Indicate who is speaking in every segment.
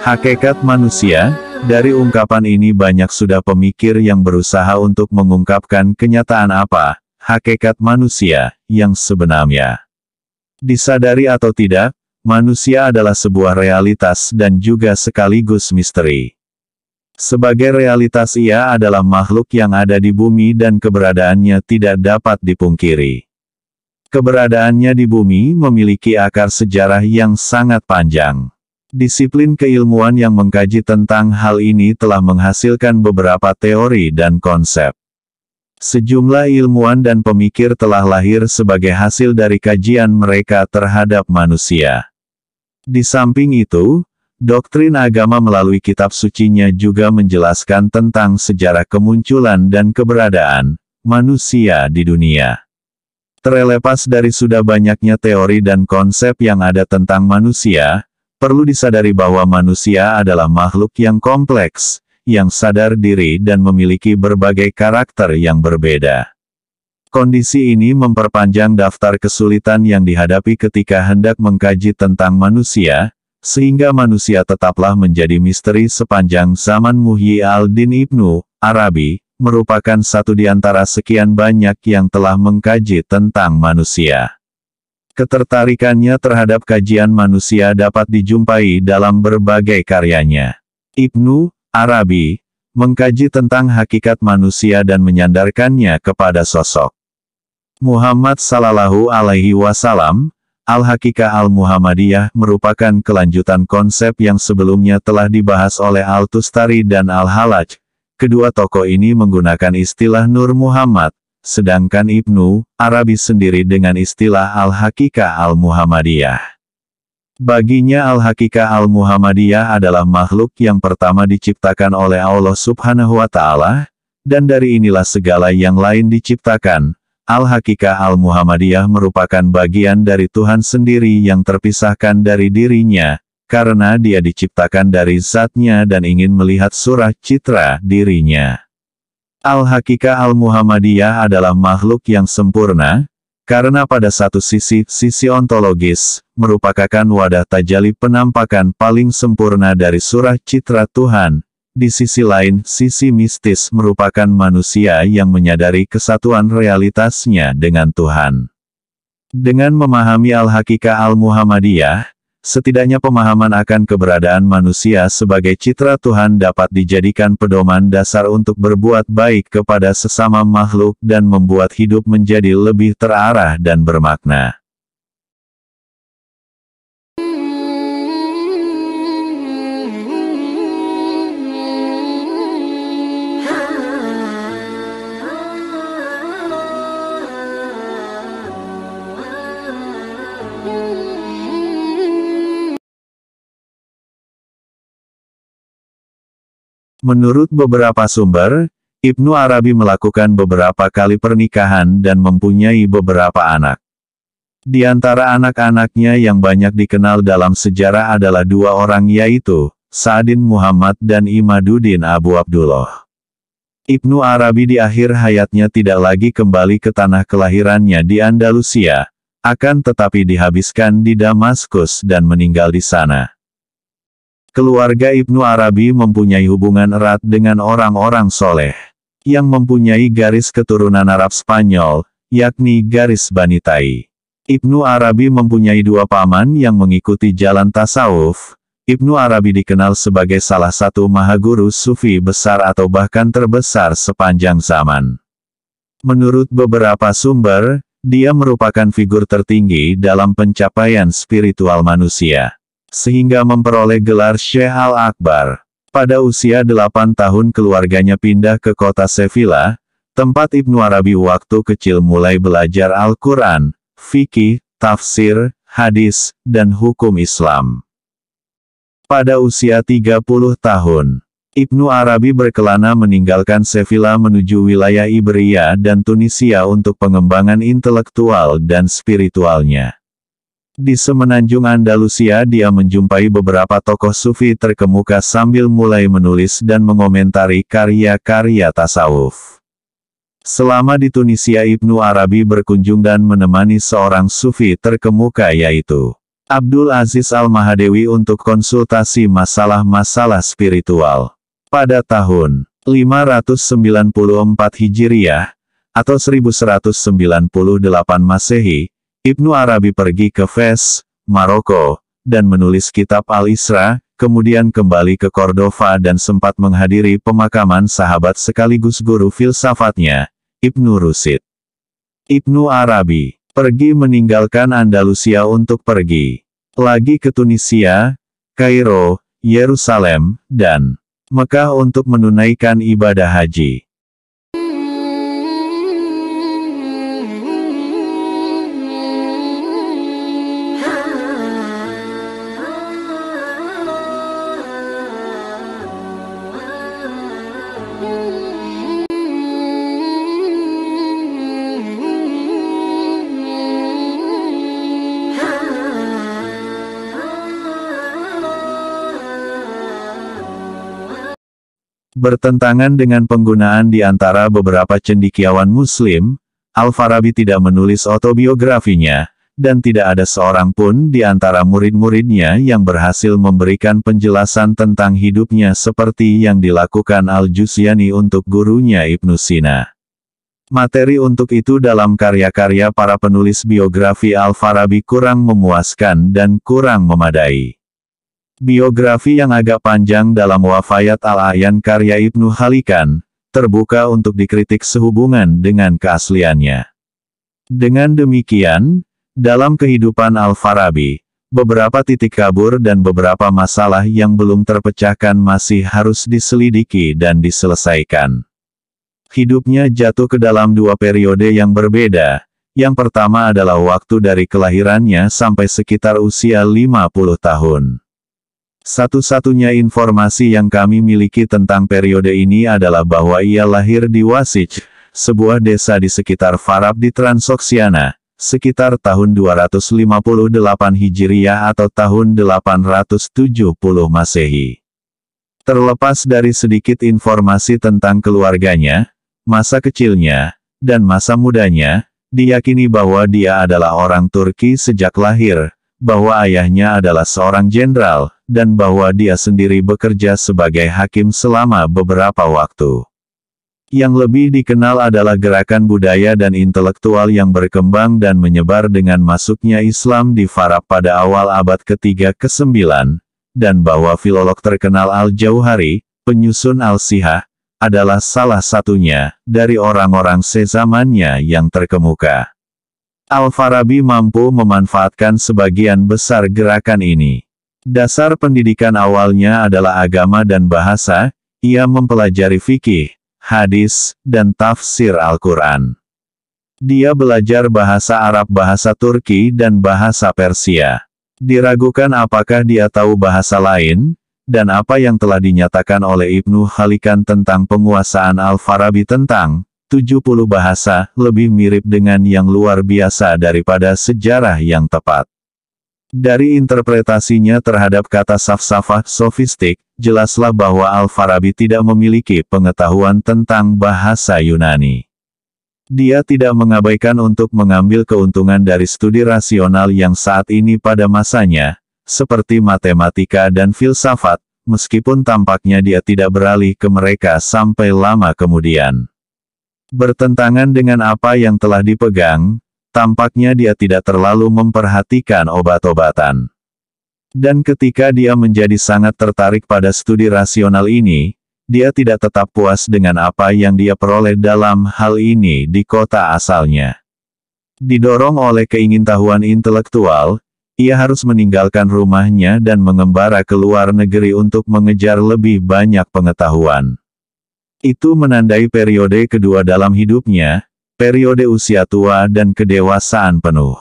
Speaker 1: Hakikat manusia. Dari ungkapan ini banyak sudah pemikir yang berusaha untuk mengungkapkan kenyataan apa, hakikat manusia, yang sebenarnya. Disadari atau tidak, manusia adalah sebuah realitas dan juga sekaligus misteri. Sebagai realitas ia adalah makhluk yang ada di bumi dan keberadaannya tidak dapat dipungkiri. Keberadaannya di bumi memiliki akar sejarah yang sangat panjang. Disiplin keilmuan yang mengkaji tentang hal ini telah menghasilkan beberapa teori dan konsep. Sejumlah ilmuwan dan pemikir telah lahir sebagai hasil dari kajian mereka terhadap manusia. Di samping itu, doktrin agama melalui kitab sucinya juga menjelaskan tentang sejarah kemunculan dan keberadaan manusia di dunia. Terlepas dari sudah banyaknya teori dan konsep yang ada tentang manusia, perlu disadari bahwa manusia adalah makhluk yang kompleks, yang sadar diri dan memiliki berbagai karakter yang berbeda. Kondisi ini memperpanjang daftar kesulitan yang dihadapi ketika hendak mengkaji tentang manusia, sehingga manusia tetaplah menjadi misteri sepanjang zaman. Muhyi al-Din Ibnu Arabi, merupakan satu di antara sekian banyak yang telah mengkaji tentang manusia. Ketertarikannya terhadap kajian manusia dapat dijumpai dalam berbagai karyanya. Ibnu Arabi mengkaji tentang hakikat manusia dan menyandarkannya kepada sosok Muhammad Sallallahu Alaihi Wasallam. Al-Hakikah Al-Muhammadiyah merupakan kelanjutan konsep yang sebelumnya telah dibahas oleh Al-Tustari dan Al-Halaj. Kedua tokoh ini menggunakan istilah Nur Muhammad, sedangkan Ibnu Arabi sendiri dengan istilah Al-Hakikah Al-Muhammadiyah. Baginya Al-Hakikah Al-Muhammadiyah adalah makhluk yang pertama diciptakan oleh Allah Subhanahu wa Ta'ala, dan dari inilah segala yang lain diciptakan. Al-Hakikah Al-Muhammadiyah merupakan bagian dari Tuhan sendiri yang terpisahkan dari dirinya, karena dia diciptakan dari zatnya dan ingin melihat surah citra dirinya. Al-Hakikah Al-Muhammadiyah adalah makhluk yang sempurna, karena pada satu sisi ontologis, merupakan wadah tajalli penampakan paling sempurna dari surah citra Tuhan. Di sisi lain, sisi mistis merupakan manusia yang menyadari kesatuan realitasnya dengan Tuhan. Dengan memahami Al-Hakikah Al-Muhammadiyah, setidaknya pemahaman akan keberadaan manusia sebagai citra Tuhan dapat dijadikan pedoman dasar untuk berbuat baik kepada sesama makhluk dan membuat hidup menjadi lebih terarah dan bermakna. Menurut beberapa sumber, Ibnu Arabi melakukan beberapa kali pernikahan dan mempunyai beberapa anak. Di antara anak-anaknya yang banyak dikenal dalam sejarah adalah dua orang yaitu, Sa'adin Muhammad dan Imaduddin Abu Abdullah. Ibnu Arabi di akhir hayatnya tidak lagi kembali ke tanah kelahirannya di Andalusia, akan tetapi dihabiskan di Damaskus dan meninggal di sana. Keluarga Ibnu Arabi mempunyai hubungan erat dengan orang-orang soleh, yang mempunyai garis keturunan Arab Spanyol, yakni garis Bani Tai. Ibnu Arabi mempunyai dua paman yang mengikuti jalan tasawuf. Ibnu Arabi dikenal sebagai salah satu mahaguru sufi besar atau bahkan terbesar sepanjang zaman. Menurut beberapa sumber, dia merupakan figur tertinggi dalam pencapaian spiritual manusia, sehingga memperoleh gelar Syekh Al-Akbar. Pada usia 8 tahun keluarganya pindah ke kota Sevilla, tempat Ibnu Arabi waktu kecil mulai belajar Al-Quran, fikih, tafsir, hadis, dan hukum Islam. Pada usia 30 tahun, Ibnu Arabi berkelana meninggalkan Sevilla menuju wilayah Iberia dan Tunisia untuk pengembangan intelektual dan spiritualnya. Di semenanjung Andalusia dia menjumpai beberapa tokoh sufi terkemuka sambil mulai menulis dan mengomentari karya-karya tasawuf. Selama di Tunisia Ibnu Arabi berkunjung dan menemani seorang sufi terkemuka yaitu Abdul Aziz Al-Mahadewi untuk konsultasi masalah-masalah spiritual. Pada tahun 594 Hijriah, atau 1198 Masehi, Ibnu Arabi pergi ke Fez, Maroko, dan menulis kitab Al-Isra, kemudian kembali ke Cordova dan sempat menghadiri pemakaman sahabat sekaligus guru filsafatnya, Ibnu Rushd. Ibnu Arabi pergi meninggalkan Andalusia untuk pergi lagi ke Tunisia, Kairo, Yerusalem, dan Mekah untuk menunaikan ibadah haji. Bertentangan dengan penggunaan di antara beberapa cendekiawan Muslim, Al-Farabi tidak menulis autobiografinya, dan tidak ada seorang pun di antara murid-muridnya yang berhasil memberikan penjelasan tentang hidupnya seperti yang dilakukan Al-Jusyani untuk gurunya Ibnu Sina. Materi untuk itu dalam karya-karya para penulis biografi Al-Farabi kurang memuaskan dan kurang memadai. Biografi yang agak panjang dalam Wafayat Al-A'yan karya Ibnu Khalikan, terbuka untuk dikritik sehubungan dengan keasliannya. Dengan demikian, dalam kehidupan Al-Farabi, beberapa titik kabur dan beberapa masalah yang belum terpecahkan masih harus diselidiki dan diselesaikan. Hidupnya jatuh ke dalam dua periode yang berbeda. Yang pertama adalah waktu dari kelahirannya sampai sekitar usia 50 tahun. Satu-satunya informasi yang kami miliki tentang periode ini adalah bahwa ia lahir di Wasij, sebuah desa di sekitar Farab di Transoksiana, sekitar tahun 258 Hijriah atau tahun 870 Masehi. Terlepas dari sedikit informasi tentang keluarganya, masa kecilnya, dan masa mudanya, diyakini bahwa dia adalah orang Turki sejak lahir, bahwa ayahnya adalah seorang jenderal, dan bahwa dia sendiri bekerja sebagai hakim selama beberapa waktu. Yang lebih dikenal adalah gerakan budaya dan intelektual yang berkembang dan menyebar dengan masuknya Islam di Farab pada awal abad ketiga ke-9, dan bahwa filolog terkenal Al-Jauhari, penyusun Al-Sihah, adalah salah satunya dari orang-orang sezamannya yang terkemuka. Al-Farabi mampu memanfaatkan sebagian besar gerakan ini. Dasar pendidikan awalnya adalah agama dan bahasa, ia mempelajari fikih, hadis, dan tafsir Al-Quran. Dia belajar bahasa Arab, bahasa Turki, dan bahasa Persia. Diragukan apakah dia tahu bahasa lain, dan apa yang telah dinyatakan oleh Ibnu Khalikan tentang penguasaan Al-Farabi tentang 70 bahasa, lebih mirip dengan yang luar biasa daripada sejarah yang tepat. Dari interpretasinya terhadap kata falsafah sofistik, jelaslah bahwa Al-Farabi tidak memiliki pengetahuan tentang bahasa Yunani. Dia tidak mengabaikan untuk mengambil keuntungan dari studi rasional yang saat ini pada masanya, seperti matematika dan filsafat, meskipun tampaknya dia tidak beralih ke mereka sampai lama kemudian. Bertentangan dengan apa yang telah dipegang, tampaknya dia tidak terlalu memperhatikan obat-obatan. Dan ketika dia menjadi sangat tertarik pada studi rasional ini, dia tidak tetap puas dengan apa yang dia peroleh dalam hal ini di kota asalnya. Didorong oleh keingintahuan intelektual, ia harus meninggalkan rumahnya dan mengembara ke luar negeri untuk mengejar lebih banyak pengetahuan. Itu menandai periode kedua dalam hidupnya, periode usia tua dan kedewasaan penuh.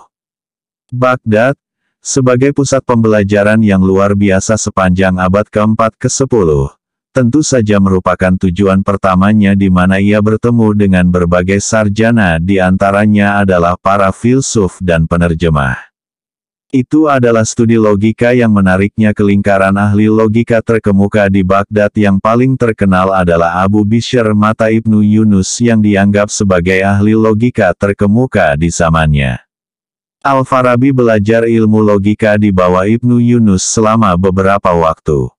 Speaker 1: Baghdad, sebagai pusat pembelajaran yang luar biasa sepanjang abad ke-4 ke-10, tentu saja merupakan tujuan pertamanya di mana ia bertemu dengan berbagai sarjana, di antaranya adalah para filsuf dan penerjemah. Itu adalah studi logika yang menariknya ke lingkaran ahli logika terkemuka di Baghdad. Yang paling terkenal adalah Abu Bishr Mata Ibnu Yunus yang dianggap sebagai ahli logika terkemuka di zamannya. Al-Farabi belajar ilmu logika di bawah Ibnu Yunus selama beberapa waktu.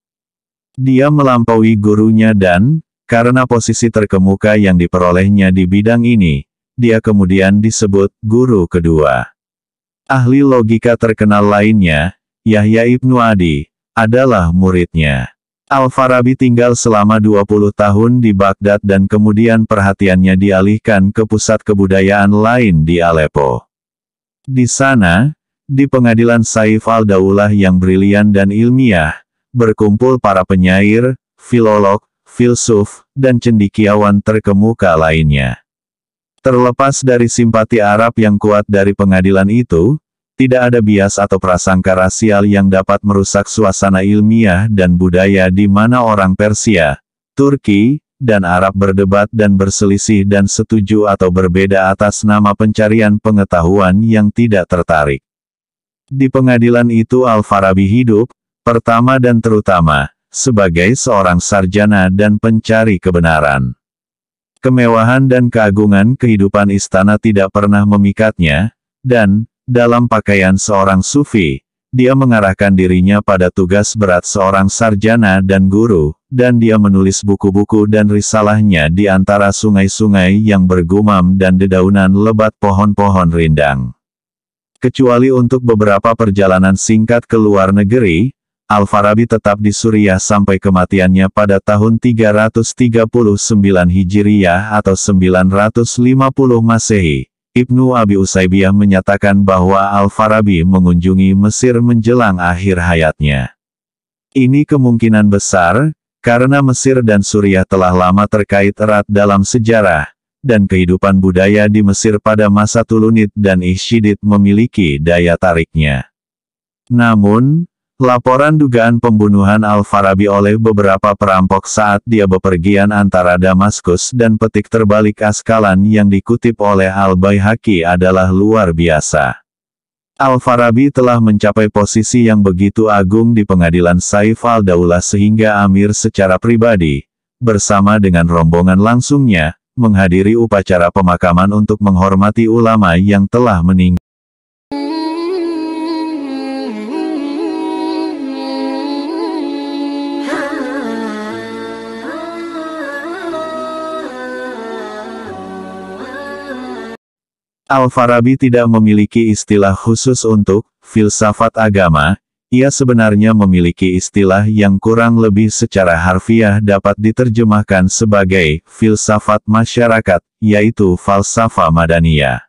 Speaker 1: Dia melampaui gurunya dan, karena posisi terkemuka yang diperolehnya di bidang ini, dia kemudian disebut guru kedua. Ahli logika terkenal lainnya, Yahya Ibnu Adi, adalah muridnya. Al-Farabi tinggal selama 20 tahun di Baghdad dan kemudian perhatiannya dialihkan ke pusat kebudayaan lain di Aleppo. Di sana, di pengadilan Saif al-Daulah yang brilian dan ilmiah, berkumpul para penyair, filolog, filsuf, dan cendekiawan terkemuka lainnya. Terlepas dari simpati Arab yang kuat dari pengadilan itu, tidak ada bias atau prasangka rasial yang dapat merusak suasana ilmiah dan budaya di mana orang Persia, Turki, dan Arab berdebat dan berselisih dan setuju atau berbeda atas nama pencarian pengetahuan yang tidak tertarik. Di pengadilan itu Al-Farabi hidup, pertama dan terutama, sebagai seorang sarjana dan pencari kebenaran. Kemewahan dan keagungan kehidupan istana tidak pernah memikatnya, dan, dalam pakaian seorang sufi, dia mengarahkan dirinya pada tugas berat seorang sarjana dan guru, dan dia menulis buku-buku dan risalahnya di antara sungai-sungai yang bergumam dan dedaunan lebat pohon-pohon rindang. Kecuali untuk beberapa perjalanan singkat ke luar negeri, Al-Farabi tetap di Suriah sampai kematiannya pada tahun 339 Hijriyah atau 950 Masehi. Ibnu Abi Usaybiyah menyatakan bahwa Al-Farabi mengunjungi Mesir menjelang akhir hayatnya. Ini kemungkinan besar, karena Mesir dan Suriah telah lama terkait erat dalam sejarah, dan kehidupan budaya di Mesir pada masa Tulunid dan Ikhshidid memiliki daya tariknya. Namun, laporan dugaan pembunuhan Al-Farabi oleh beberapa perampok saat dia bepergian antara Damaskus dan petik terbalik Askalan yang dikutip oleh Al-Baihaqi adalah luar biasa. Al-Farabi telah mencapai posisi yang begitu agung di pengadilan Saif al-Daulah sehingga Amir secara pribadi, bersama dengan rombongan langsungnya, menghadiri upacara pemakaman untuk menghormati ulama yang telah meninggal. Al-Farabi tidak memiliki istilah khusus untuk filsafat agama, ia sebenarnya memiliki istilah yang kurang lebih secara harfiah dapat diterjemahkan sebagai filsafat masyarakat, yaitu falsafah madaniyah.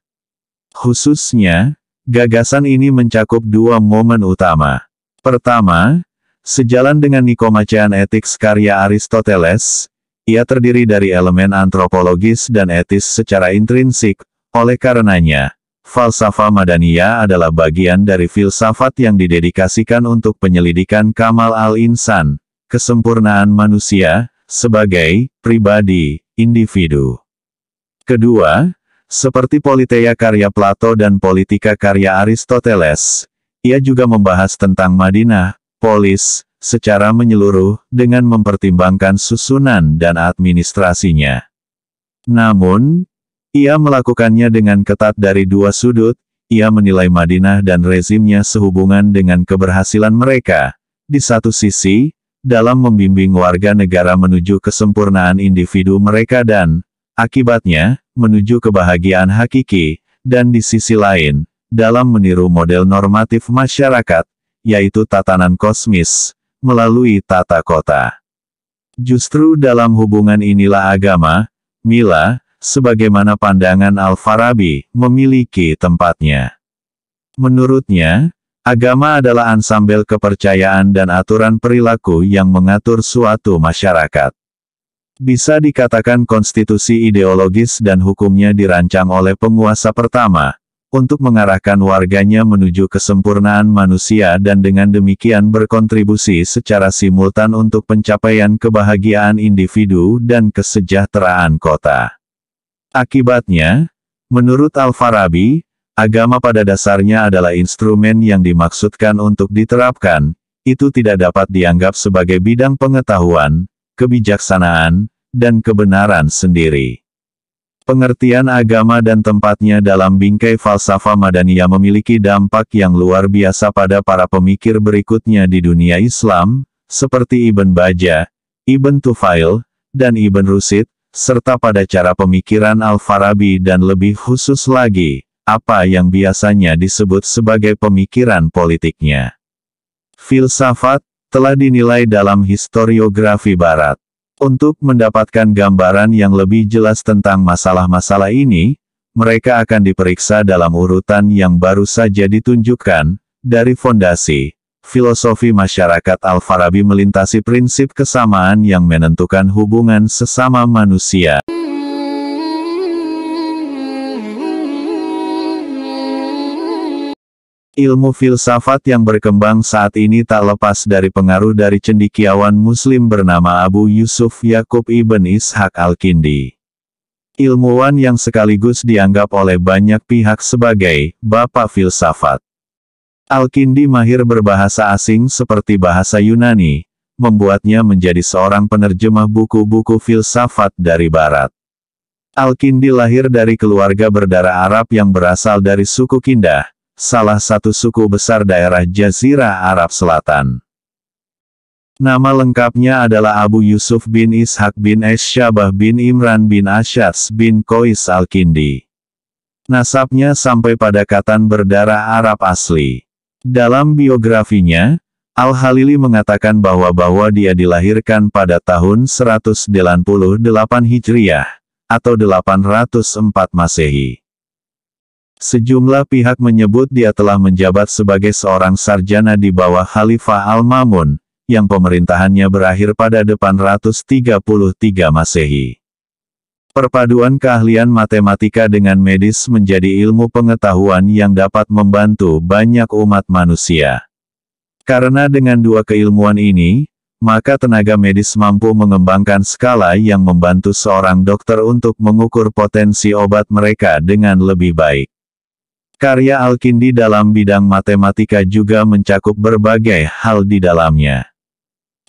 Speaker 1: Khususnya, gagasan ini mencakup dua momen utama. Pertama, sejalan dengan Nikomachean Ethics karya Aristoteles, ia terdiri dari elemen antropologis dan etis secara intrinsik. Oleh karenanya, falsafah madaniyah adalah bagian dari filsafat yang didedikasikan untuk penyelidikan kamal al-insan, kesempurnaan manusia, sebagai pribadi, individu. Kedua, seperti Politeia karya Plato dan Politika karya Aristoteles, ia juga membahas tentang Madinah, polis, secara menyeluruh, dengan mempertimbangkan susunan dan administrasinya. Namun, ia melakukannya dengan ketat dari dua sudut, ia menilai Madinah dan rezimnya sehubungan dengan keberhasilan mereka, di satu sisi, dalam membimbing warga negara menuju kesempurnaan individu mereka dan, akibatnya, menuju kebahagiaan hakiki, dan di sisi lain, dalam meniru model normatif masyarakat, yaitu tatanan kosmis, melalui tata kota. Justru dalam hubungan inilah agama, mila, sebagaimana pandangan Al-Farabi, memiliki tempatnya. Menurutnya, agama adalah ansambel kepercayaan dan aturan perilaku yang mengatur suatu masyarakat. Bisa dikatakan konstitusi ideologis dan hukumnya dirancang oleh penguasa pertama, untuk mengarahkan warganya menuju kesempurnaan manusia dan dengan demikian berkontribusi secara simultan untuk pencapaian kebahagiaan individu dan kesejahteraan kota. Akibatnya, menurut Al-Farabi, agama pada dasarnya adalah instrumen yang dimaksudkan untuk diterapkan, itu tidak dapat dianggap sebagai bidang pengetahuan, kebijaksanaan, dan kebenaran sendiri. Pengertian agama dan tempatnya dalam bingkai falsafah Madaniyah memiliki dampak yang luar biasa pada para pemikir berikutnya di dunia Islam, seperti Ibn Bajjah, Ibn Tufail, dan Ibn Rushd, serta pada cara pemikiran Al-Farabi dan lebih khusus lagi, apa yang biasanya disebut sebagai pemikiran politiknya. Filsafat telah dinilai dalam historiografi Barat. Untuk mendapatkan gambaran yang lebih jelas tentang masalah-masalah ini, mereka akan diperiksa dalam urutan yang baru saja ditunjukkan, dari fondasi, filosofi masyarakat Al-Farabi melintasi prinsip kesamaan yang menentukan hubungan sesama manusia. Ilmu filsafat yang berkembang saat ini tak lepas dari pengaruh dari cendekiawan Muslim bernama Abu Yusuf Yakub ibn Ishaq Al-Kindi. Ilmuwan yang sekaligus dianggap oleh banyak pihak sebagai bapak filsafat. Al-Kindi mahir berbahasa asing seperti bahasa Yunani, membuatnya menjadi seorang penerjemah buku-buku filsafat dari Barat. Al-Kindi lahir dari keluarga berdarah Arab yang berasal dari suku Kindah, salah satu suku besar daerah Jazirah Arab Selatan. Nama lengkapnya adalah Abu Yusuf bin Ishaq bin Syabah bin Imran bin Ashas bin Qais Al-Kindi. Nasabnya sampai pada katan berdarah Arab asli. Dalam biografinya, Al-Halili mengatakan bahwa dia dilahirkan pada tahun 188 Hijriah, atau 804 Masehi. Sejumlah pihak menyebut dia telah menjabat sebagai seorang sarjana di bawah Khalifah Al-Mamun, yang pemerintahannya berakhir pada 833 Masehi. Perpaduan keahlian matematika dengan medis menjadi ilmu pengetahuan yang dapat membantu banyak umat manusia. Karena dengan dua keilmuan ini, maka tenaga medis mampu mengembangkan skala yang membantu seorang dokter untuk mengukur potensi obat mereka dengan lebih baik. Karya Al-Kindi dalam bidang matematika juga mencakup berbagai hal di dalamnya.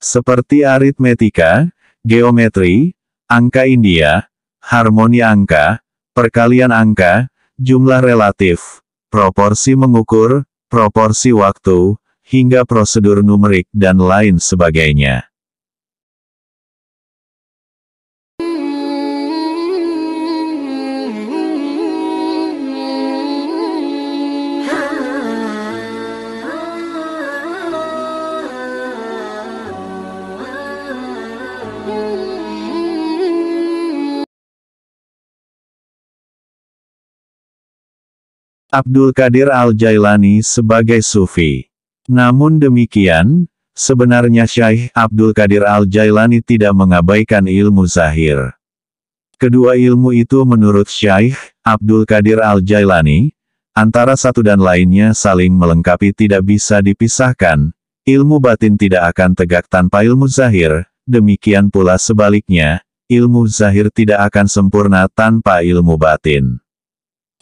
Speaker 1: Seperti aritmetika, geometri, angka India, harmoni angka, perkalian angka, jumlah relatif, proporsi mengukur, proporsi waktu, hingga prosedur numerik dan lain sebagainya. Abdul Qadir Al-Jailani sebagai Sufi. Namun demikian, sebenarnya Syekh Abdul Qadir Al-Jailani tidak mengabaikan ilmu zahir. Kedua ilmu itu menurut Syekh Abdul Qadir Al-Jailani, antara satu dan lainnya saling melengkapi, tidak bisa dipisahkan. Ilmu batin tidak akan tegak tanpa ilmu zahir, demikian pula sebaliknya, ilmu zahir tidak akan sempurna tanpa ilmu batin.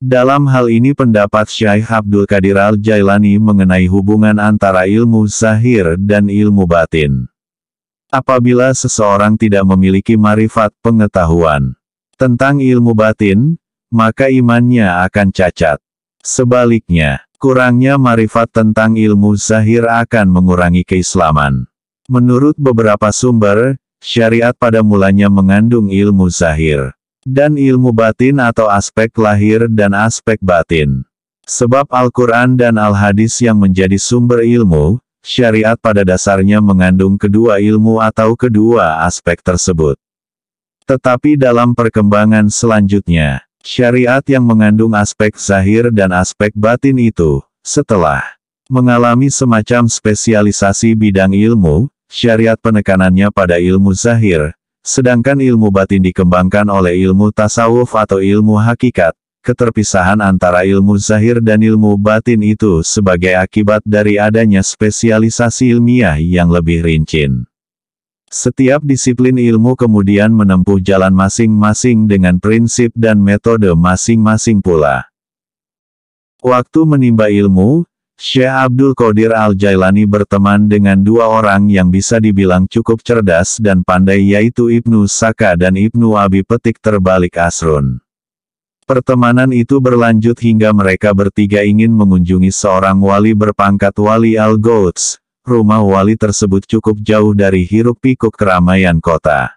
Speaker 1: Dalam hal ini pendapat Syekh Abdul Qadir Al-Jailani mengenai hubungan antara ilmu zahir dan ilmu batin. Apabila seseorang tidak memiliki marifat pengetahuan tentang ilmu batin, maka imannya akan cacat. Sebaliknya, kurangnya marifat tentang ilmu zahir akan mengurangi keislaman. Menurut beberapa sumber, syariat pada mulanya mengandung ilmu zahir dan ilmu batin atau aspek lahir dan aspek batin. Sebab Al-Quran dan Al-Hadis yang menjadi sumber ilmu, syariat pada dasarnya mengandung kedua ilmu atau kedua aspek tersebut. Tetapi dalam perkembangan selanjutnya, syariat yang mengandung aspek zahir dan aspek batin itu, setelah mengalami semacam spesialisasi bidang ilmu, syariat penekanannya pada ilmu zahir, sedangkan ilmu batin dikembangkan oleh ilmu tasawuf atau ilmu hakikat. Keterpisahan antara ilmu zahir dan ilmu batin itu sebagai akibat dari adanya spesialisasi ilmiah yang lebih rinci. Setiap disiplin ilmu kemudian menempuh jalan masing-masing dengan prinsip dan metode masing-masing pula. Waktu menimba ilmu, Syekh Abdul Qadir Al-Jailani berteman dengan dua orang yang bisa dibilang cukup cerdas dan pandai, yaitu Ibnu Saka dan Ibnu Abi Petik terbalik Asrun. Pertemanan itu berlanjut hingga mereka bertiga ingin mengunjungi seorang wali berpangkat Wali Al-Gouds. Rumah wali tersebut cukup jauh dari hiruk-pikuk keramaian kota.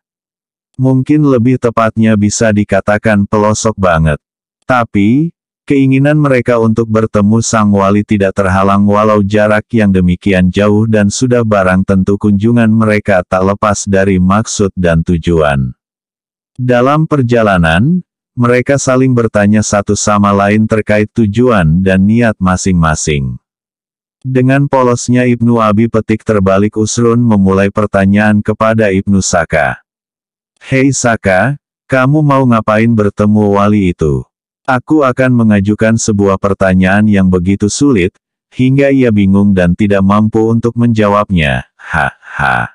Speaker 1: Mungkin lebih tepatnya bisa dikatakan pelosok banget. Tapi, keinginan mereka untuk bertemu sang wali tidak terhalang walau jarak yang demikian jauh dan sudah barang tentu kunjungan mereka tak lepas dari maksud dan tujuan. Dalam perjalanan, mereka saling bertanya satu sama lain terkait tujuan dan niat masing-masing. Dengan polosnya Ibnu Abi Petik terbalik Usrun memulai pertanyaan kepada Ibnu Saka. "Hei Saka, kamu mau ngapain bertemu wali itu?" Aku akan mengajukan sebuah pertanyaan yang begitu sulit, hingga ia bingung dan tidak mampu untuk menjawabnya. Haha.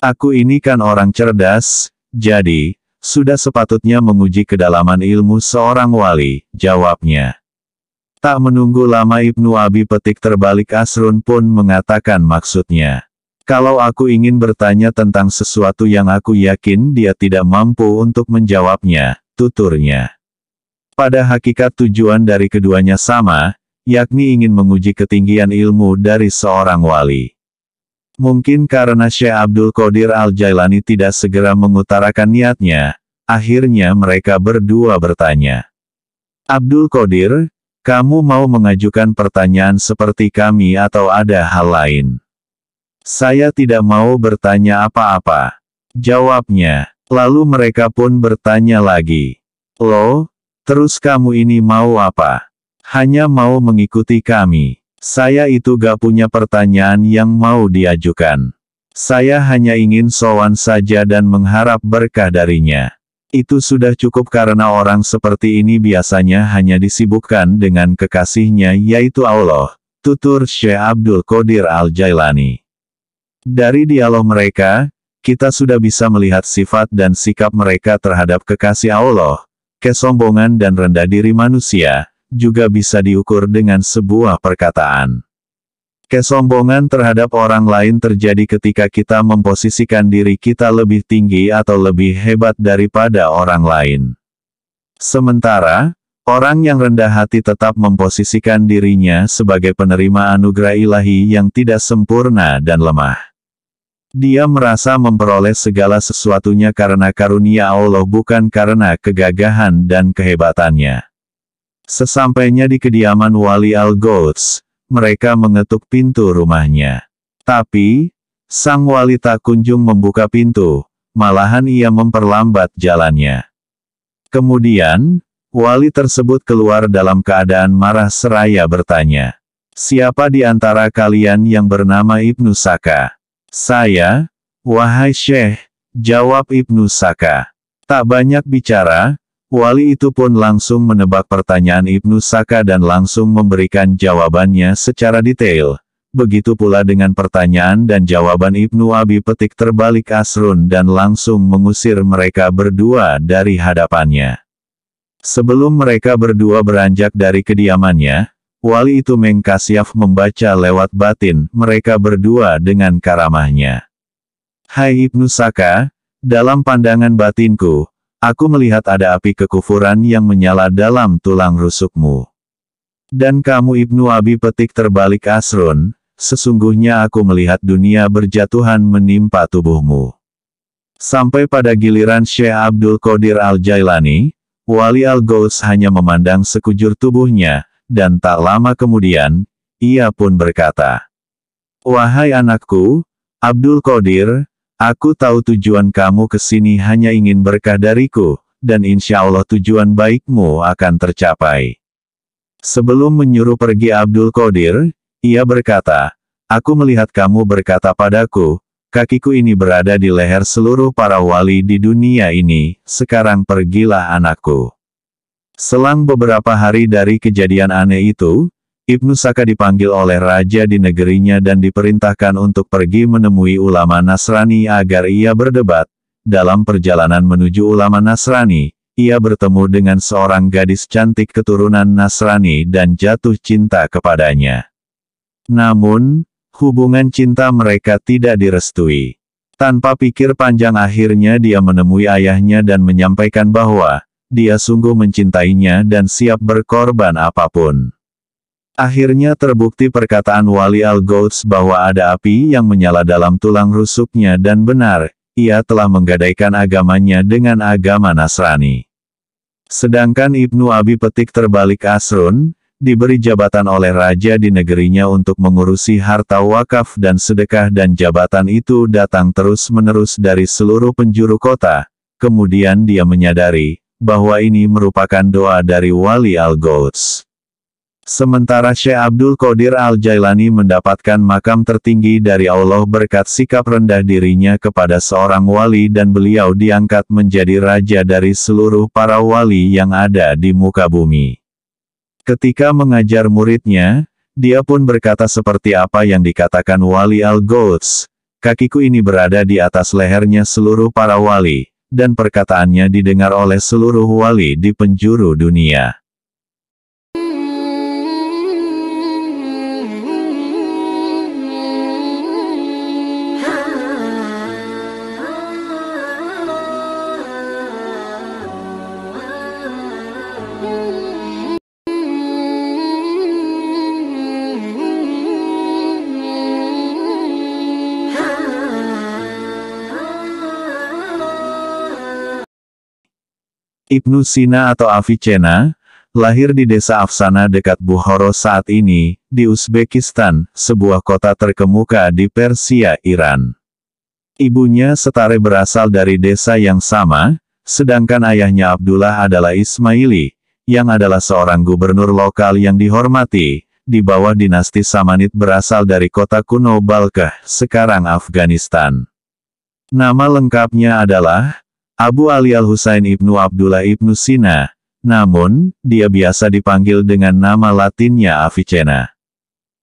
Speaker 1: Aku ini kan orang cerdas, jadi sudah sepatutnya menguji kedalaman ilmu seorang wali, jawabnya. Tak menunggu lama Ibnu Abi Petik terbalik Asrun pun mengatakan maksudnya. Kalau aku ingin bertanya tentang sesuatu yang aku yakin dia tidak mampu untuk menjawabnya, tuturnya. Pada hakikat tujuan dari keduanya sama, yakni ingin menguji ketinggian ilmu dari seorang wali. Mungkin karena Syekh Abdul Qadir Al-Jailani tidak segera mengutarakan niatnya, akhirnya mereka berdua bertanya. "Abdul Qadir, kamu mau mengajukan pertanyaan seperti kami atau ada hal lain?" "Saya tidak mau bertanya apa-apa," jawabnya. Lalu mereka pun bertanya lagi. "Loh, terus kamu ini mau apa? Hanya mau mengikuti kami?" "Saya itu gak punya pertanyaan yang mau diajukan. Saya hanya ingin sowan saja dan mengharap berkah darinya. Itu sudah cukup karena orang seperti ini biasanya hanya disibukkan dengan kekasihnya yaitu Allah," tutur Syekh Abdul Qadir Al-Jailani. Dari dialog mereka, kita sudah bisa melihat sifat dan sikap mereka terhadap kekasih Allah. Kesombongan dan rendah diri manusia juga bisa diukur dengan sebuah perkataan. Kesombongan terhadap orang lain terjadi ketika kita memposisikan diri kita lebih tinggi atau lebih hebat daripada orang lain. Sementara, orang yang rendah hati tetap memposisikan dirinya sebagai penerima anugerah ilahi yang tidak sempurna dan lemah. Dia merasa memperoleh segala sesuatunya karena karunia Allah bukan karena kegagahan dan kehebatannya. Sesampainya di kediaman Wali Al-Gouds, mereka mengetuk pintu rumahnya. Tapi, sang wali tak kunjung membuka pintu, malahan ia memperlambat jalannya. Kemudian, wali tersebut keluar dalam keadaan marah seraya bertanya, "Siapa di antara kalian yang bernama Ibnu Saka?" "Saya, wahai Syekh," jawab Ibnu Saka. Tak banyak bicara, wali itu pun langsung menebak pertanyaan Ibnu Saka dan langsung memberikan jawabannya secara detail. Begitu pula dengan pertanyaan dan jawaban Ibnu Abi Petik terbalik Asrun dan langsung mengusir mereka berdua dari hadapannya. Sebelum mereka berdua beranjak dari kediamannya, wali itu Mengkasyaf membaca lewat batin mereka berdua dengan karamahnya. "Hai Ibnu Saka, dalam pandangan batinku, aku melihat ada api kekufuran yang menyala dalam tulang rusukmu. Dan kamu Ibnu Abi Petik terbalik Asrun, sesungguhnya aku melihat dunia berjatuhan menimpa tubuhmu." Sampai pada giliran Syekh Abdul Qadir Al-Jailani, Wali Al-Gouds hanya memandang sekujur tubuhnya, dan tak lama kemudian, ia pun berkata, "Wahai anakku, Abdul Qadir, aku tahu tujuan kamu ke sini hanya ingin berkah dariku, dan insya Allah tujuan baikmu akan tercapai." Sebelum menyuruh pergi Abdul Qadir, ia berkata, "Aku melihat kamu berkata padaku, kakiku ini berada di leher seluruh para wali di dunia ini, sekarang pergilah anakku." Selang beberapa hari dari kejadian aneh itu, Ibnu Saka dipanggil oleh raja di negerinya dan diperintahkan untuk pergi menemui ulama Nasrani agar ia berdebat. Dalam perjalanan menuju ulama Nasrani, ia bertemu dengan seorang gadis cantik keturunan Nasrani dan jatuh cinta kepadanya. Namun, hubungan cinta mereka tidak direstui. Tanpa pikir panjang akhirnya dia menemui ayahnya dan menyampaikan bahwa dia sungguh mencintainya dan siap berkorban apapun. Akhirnya terbukti perkataan Wali Al-Gouds bahwa ada api yang menyala dalam tulang rusuknya dan benar, ia telah menggadaikan agamanya dengan agama Nasrani. Sedangkan Ibnu Abi Petik terbalik Asrun, diberi jabatan oleh raja di negerinya untuk mengurusi harta wakaf dan sedekah dan jabatan itu datang terus-menerus dari seluruh penjuru kota. Kemudian dia menyadari bahwa ini merupakan doa dari Wali Al-Gouds. Sementara Syekh Abdul Qadir Al-Jailani mendapatkan makam tertinggi dari Allah berkat sikap rendah dirinya kepada seorang wali dan beliau diangkat menjadi raja dari seluruh para wali yang ada di muka bumi. Ketika mengajar muridnya, dia pun berkata seperti apa yang dikatakan Wali Al-Gouds, kakiku ini berada di atas lehernya seluruh para wali, dan perkataannya didengar oleh seluruh wali di penjuru dunia. Ibnu Sina atau Avicenna, lahir di desa Afsana dekat Bukhara saat ini, di Uzbekistan, sebuah kota terkemuka di Persia, Iran. Ibunya Setare berasal dari desa yang sama, sedangkan ayahnya Abdullah adalah Ismaili, yang adalah seorang gubernur lokal yang dihormati, di bawah dinasti Samanid berasal dari kota kuno Balkh, sekarang Afghanistan. Nama lengkapnya adalah Abu Ali Al-Husain Ibnu Abdullah Ibnu Sina, namun, dia biasa dipanggil dengan nama latinnya Avicenna.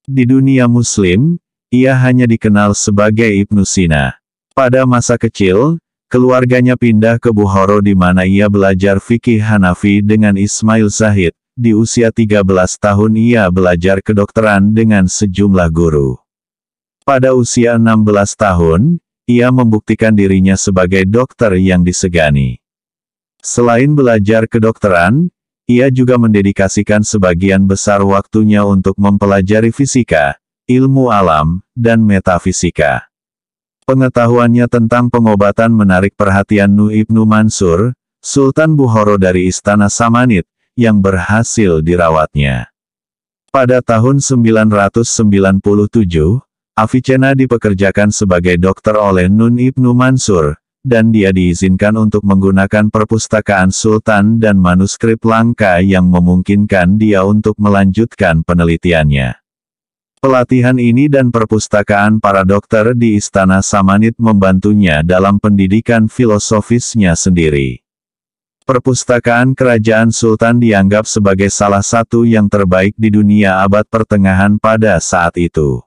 Speaker 1: Di dunia Muslim, ia hanya dikenal sebagai Ibnu Sina. Pada masa kecil, keluarganya pindah ke Bukhara di mana ia belajar fikih Hanafi dengan Ismail Zahid. Di usia 13 tahun ia belajar kedokteran dengan sejumlah guru. Pada usia 16 tahun, ia membuktikan dirinya sebagai dokter yang disegani. Selain belajar kedokteran, ia juga mendedikasikan sebagian besar waktunya untuk mempelajari fisika, ilmu alam, dan metafisika. Pengetahuannya tentang pengobatan menarik perhatian Nu Ibnu Mansur, Sultan Bukhara dari Istana Samanid, yang berhasil dirawatnya. Pada tahun 997, Avicenna dipekerjakan sebagai dokter oleh Nun Ibnu Mansur, dan dia diizinkan untuk menggunakan perpustakaan Sultan dan manuskrip langka yang memungkinkan dia untuk melanjutkan penelitiannya. Pelatihan ini dan perpustakaan para dokter di Istana Samanid membantunya dalam pendidikan filosofisnya sendiri. Perpustakaan Kerajaan Sultan dianggap sebagai salah satu yang terbaik di dunia abad pertengahan pada saat itu.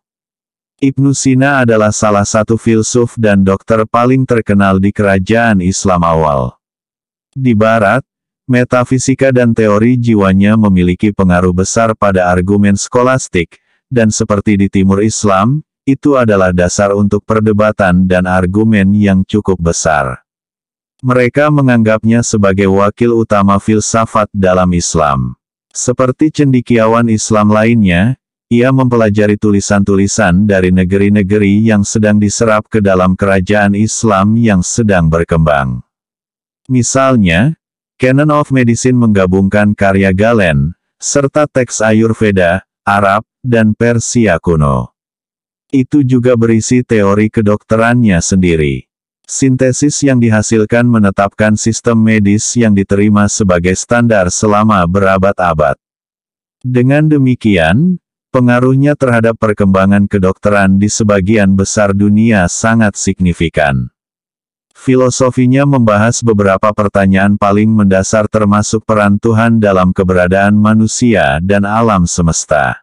Speaker 1: Ibnu Sina adalah salah satu filsuf dan dokter paling terkenal di kerajaan Islam awal. Di Barat, metafisika dan teori jiwanya memiliki pengaruh besar pada argumen skolastik, dan seperti di Timur Islam, itu adalah dasar untuk perdebatan dan argumen yang cukup besar. Mereka menganggapnya sebagai wakil utama filsafat dalam Islam. Seperti cendekiawan Islam lainnya, ia mempelajari tulisan-tulisan dari negeri-negeri yang sedang diserap ke dalam kerajaan Islam yang sedang berkembang. Misalnya, Canon of Medicine menggabungkan karya Galen, serta teks Ayurveda, Arab, dan Persia kuno. Itu juga berisi teori kedokterannya sendiri. Sintesis yang dihasilkan menetapkan sistem medis yang diterima sebagai standar selama berabad-abad. Dengan demikian, pengaruhnya terhadap perkembangan kedokteran di sebagian besar dunia sangat signifikan. Filosofinya membahas beberapa pertanyaan paling mendasar termasuk peran Tuhan dalam keberadaan manusia dan alam semesta.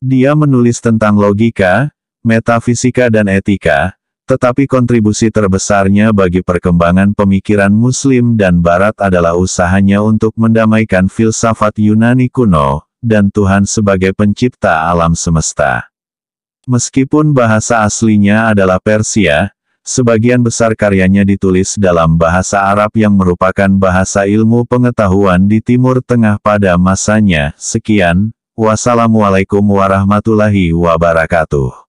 Speaker 1: Dia menulis tentang logika, metafisika dan etika, tetapi kontribusi terbesarnya bagi perkembangan pemikiran Muslim dan Barat adalah usahanya untuk mendamaikan filsafat Yunani kuno, dan Tuhan sebagai pencipta alam semesta. Meskipun bahasa aslinya adalah Persia, Sebagian besar karyanya ditulis dalam bahasa Arab yang merupakan bahasa ilmu pengetahuan di Timur Tengah pada masanya. Sekian, wassalamualaikum warahmatullahi wabarakatuh.